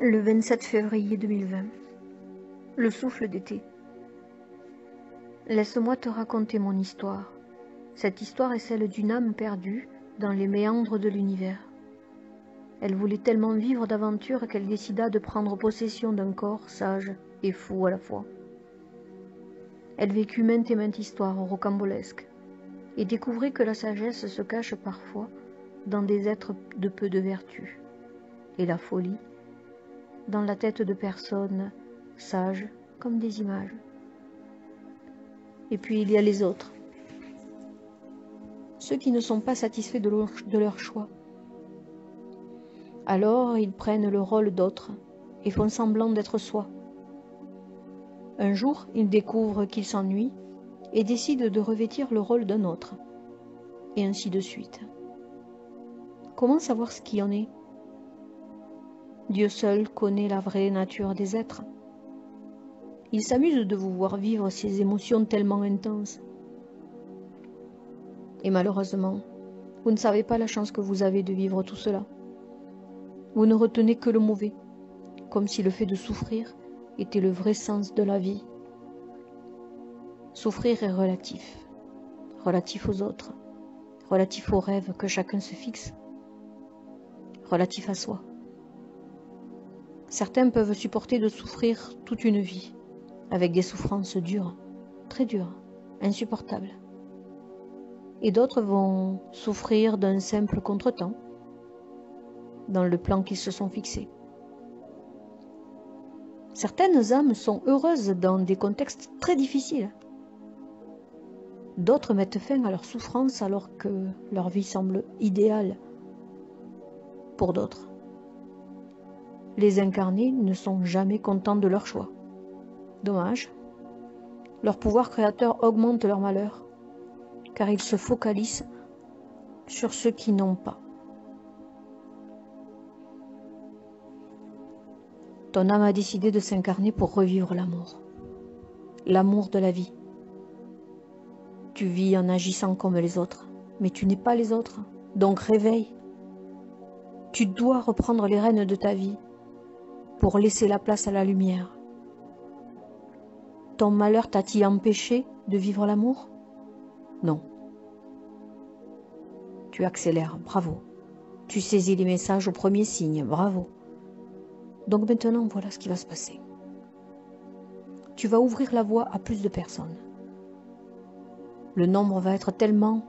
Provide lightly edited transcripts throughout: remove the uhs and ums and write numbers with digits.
Le 27 février 2020. Le souffle d'été. Laisse-moi te raconter mon histoire. Cette histoire est celle d'une âme perdue dans les méandres de l'univers. Elle voulait tellement vivre d'aventures qu'elle décida de prendre possession d'un corps sage et fou à la fois. Elle vécut maintes et maintes histoires rocambolesques et découvrit que la sagesse se cache parfois dans des êtres de peu de vertu, et la folie dans la tête de personnes sages comme des images. Et puis il y a les autres, ceux qui ne sont pas satisfaits de leur choix. Alors ils prennent le rôle d'autres et font semblant d'être soi. Un jour, ils découvrent qu'ils s'ennuient et décident de revêtir le rôle d'un autre, et ainsi de suite. Comment savoir ce qui en est ? Dieu seul connaît la vraie nature des êtres. Il s'amuse de vous voir vivre ces émotions tellement intenses. Et malheureusement, vous ne savez pas la chance que vous avez de vivre tout cela. Vous ne retenez que le mauvais, comme si le fait de souffrir était le vrai sens de la vie. Souffrir est relatif, relatif aux autres, relatif aux rêves que chacun se fixe, relatif à soi. Certains peuvent supporter de souffrir toute une vie, avec des souffrances dures, très dures, insupportables. Et d'autres vont souffrir d'un simple contretemps, dans le plan qu'ils se sont fixés. Certaines âmes sont heureuses dans des contextes très difficiles. D'autres mettent fin à leur souffrance alors que leur vie semble idéale pour d'autres. Les incarnés ne sont jamais contents de leur choix. Dommage. Leur pouvoir créateur augmente leur malheur, car ils se focalisent sur ceux qui n'ont pas. Ton âme a décidé de s'incarner pour revivre l'amour. L'amour de la vie. Tu vis en agissant comme les autres, mais tu n'es pas les autres, donc réveille. Tu dois reprendre les rênes de ta vie pour laisser la place à la lumière. Ton malheur t'a-t-il empêché de vivre l'amour ? Non. Tu accélères, bravo. Tu saisis les messages au premier signe, bravo. Donc maintenant, voilà ce qui va se passer. Tu vas ouvrir la voie à plus de personnes. Le nombre va être tellement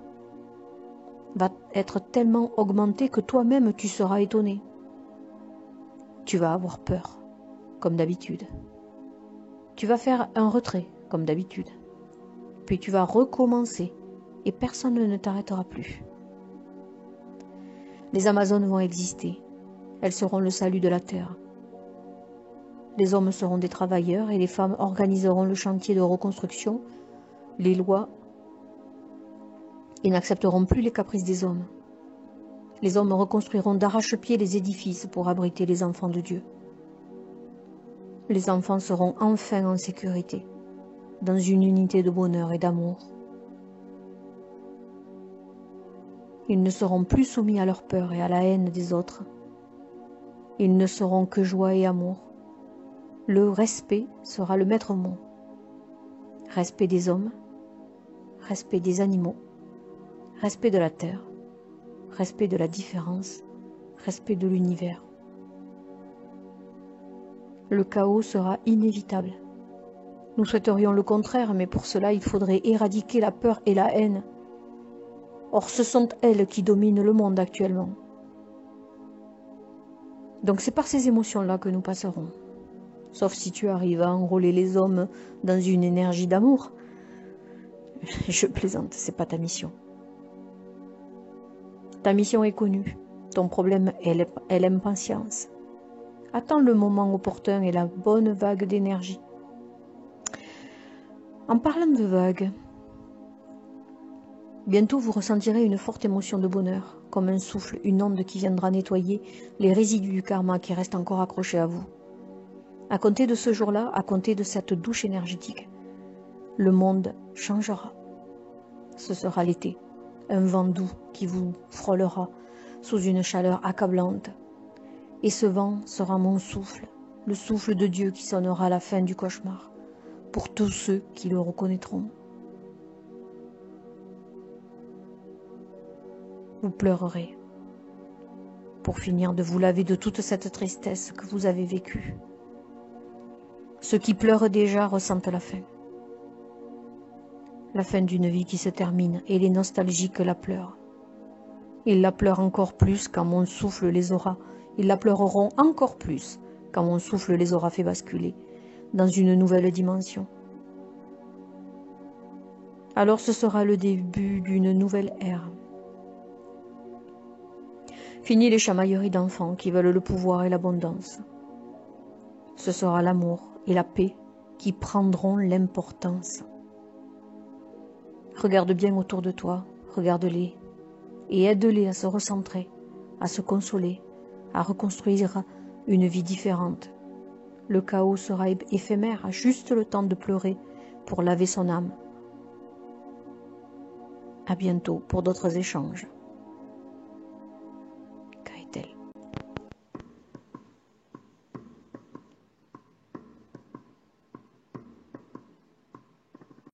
augmenté que toi-même tu seras étonné. Tu vas avoir peur, comme d'habitude. Tu vas faire un retrait, comme d'habitude. Puis tu vas recommencer et personne ne t'arrêtera plus. Les Amazones vont exister. Elles seront le salut de la terre. Les hommes seront des travailleurs et les femmes organiseront le chantier de reconstruction, les lois, et n'accepteront plus les caprices des hommes. Les hommes reconstruiront d'arrache-pied les édifices pour abriter les enfants de Dieu. Les enfants seront enfin en sécurité, dans une unité de bonheur et d'amour. Ils ne seront plus soumis à leur peur et à la haine des autres. Ils ne seront que joie et amour. Le respect sera le maître mot. Respect des hommes, respect des animaux, respect de la terre, respect de la différence, respect de l'univers. Le chaos sera inévitable. Nous souhaiterions le contraire, mais pour cela il faudrait éradiquer la peur et la haine. Or ce sont elles qui dominent le monde actuellement. Donc c'est par ces émotions-là que nous passerons. Sauf si tu arrives à enrôler les hommes dans une énergie d'amour. Je plaisante, c'est pas ta mission. Ta mission est connue. Ton problème est l'impatience. Attends le moment opportun et la bonne vague d'énergie. En parlant de vague, bientôt vous ressentirez une forte émotion de bonheur, comme un souffle, une onde qui viendra nettoyer les résidus du karma qui restent encore accrochés à vous. À compter de ce jour-là, à compter de cette douche énergétique, le monde changera. Ce sera l'été, un vent doux qui vous frôlera sous une chaleur accablante. Et ce vent sera mon souffle, le souffle de Dieu qui sonnera la fin du cauchemar, pour tous ceux qui le reconnaîtront. Vous pleurerez, pour finir de vous laver de toute cette tristesse que vous avez vécue. Ceux qui pleurent déjà ressentent la fin d'une vie qui se termine, et les nostalgiques la pleurent. Ils la pleurent encore plus quand mon souffle les aura. Ils la pleureront encore plus quand mon souffle les aura fait basculer dans une nouvelle dimension. Alors ce sera le début d'une nouvelle ère. Fini les chamailleries d'enfants qui veulent le pouvoir et l'abondance. Ce sera l'amour et la paix qui prendront l'importance. Regarde bien autour de toi, regarde-les, et aide-les à se recentrer, à se consoler, à reconstruire une vie différente. Le chaos sera éphémère, juste le temps de pleurer pour laver son âme. À bientôt pour d'autres échanges.